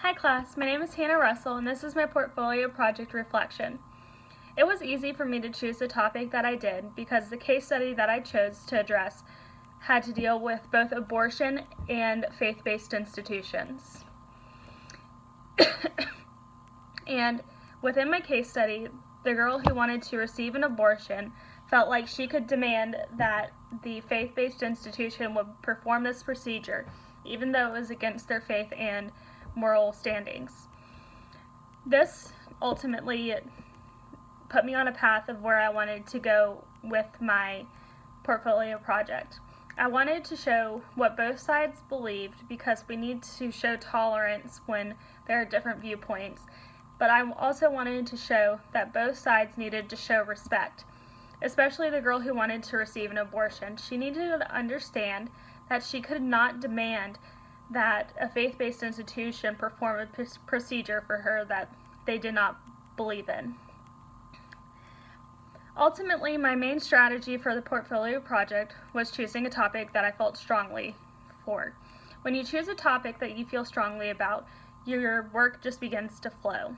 Hi class, my name is Hannah Russell and this is my portfolio project reflection. It was easy for me to choose the topic that I did because the case study that I chose to address had to deal with both abortion and faith-based institutions. And within my case study, the girl who wanted to receive an abortion felt like she could demand that the faith-based institution would perform this procedure, even though it was against their faith and moral standings. This ultimately put me on a path of where I wanted to go with my portfolio project. I wanted to show what both sides believed because we need to show tolerance when there are different viewpoints, but I also wanted to show that both sides needed to show respect, especially the girl who wanted to receive an abortion. She needed to understand that she could not demand that a faith-based institution perform a procedure for her that they did not believe in. Ultimately, my main strategy for the portfolio project was choosing a topic that I felt strongly for. When you choose a topic that you feel strongly about, your work just begins to flow.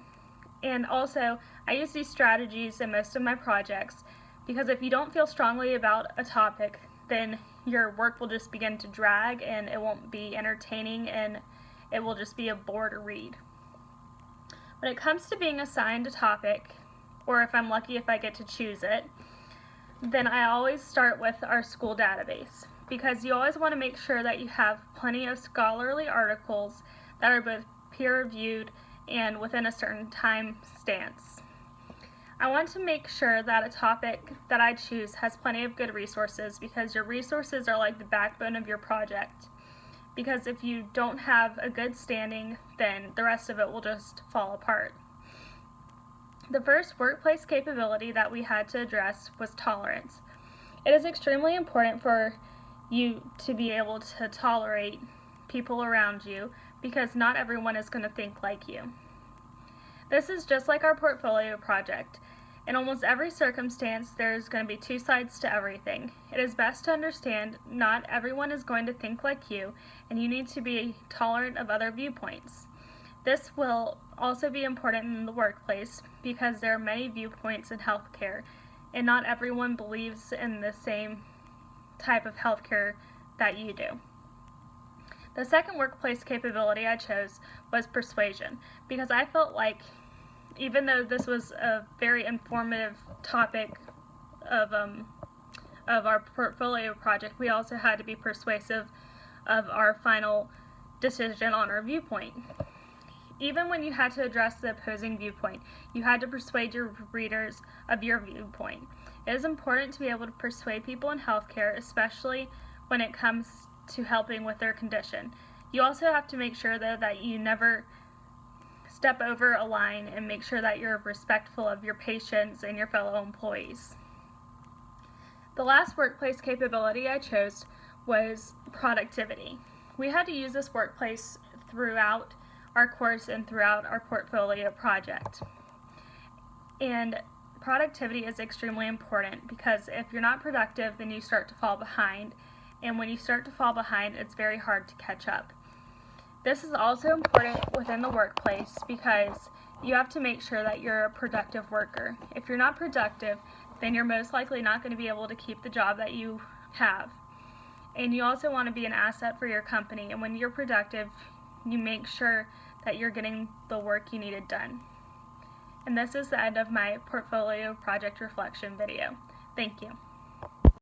And also, I use these strategies in most of my projects because if you don't feel strongly about a topic, then your work will just begin to drag and it won't be entertaining and it will just be a bore to read. When it comes to being assigned a topic, or if I'm lucky if I get to choose it, then I always start with our school database because you always want to make sure that you have plenty of scholarly articles that are both peer-reviewed and within a certain time stance. I want to make sure that a topic that I choose has plenty of good resources because your resources are like the backbone of your project. Because if you don't have a good standing, then the rest of it will just fall apart. The first workplace capability that we had to address was tolerance. It is extremely important for you to be able to tolerate people around you because not everyone is going to think like you. This is just like our portfolio project. In almost every circumstance, there's going to be two sides to everything. It is best to understand not everyone is going to think like you, and you need to be tolerant of other viewpoints. This will also be important in the workplace because there are many viewpoints in healthcare, and not everyone believes in the same type of healthcare that you do. The second workplace capability I chose was persuasion because I felt like even though this was a very informative topic of our portfolio project, we also had to be persuasive of our final decision on our viewpoint. Even when you had to address the opposing viewpoint, you had to persuade your readers of your viewpoint. It is important to be able to persuade people in healthcare, especially when it comes to helping with their condition. You also have to make sure, though, that you never step over a line and make sure that you're respectful of your patients and your fellow employees. The last workplace capability I chose was productivity. We had to use this workplace throughout our course and throughout our portfolio project. And productivity is extremely important because if you're not productive, then you start to fall behind. And when you start to fall behind, it's very hard to catch up. This is also important within the workplace because you have to make sure that you're a productive worker. If you're not productive, then you're most likely not going to be able to keep the job that you have. And you also want to be an asset for your company. And when you're productive, you make sure that you're getting the work you needed done. And this is the end of my portfolio project reflection video. Thank you.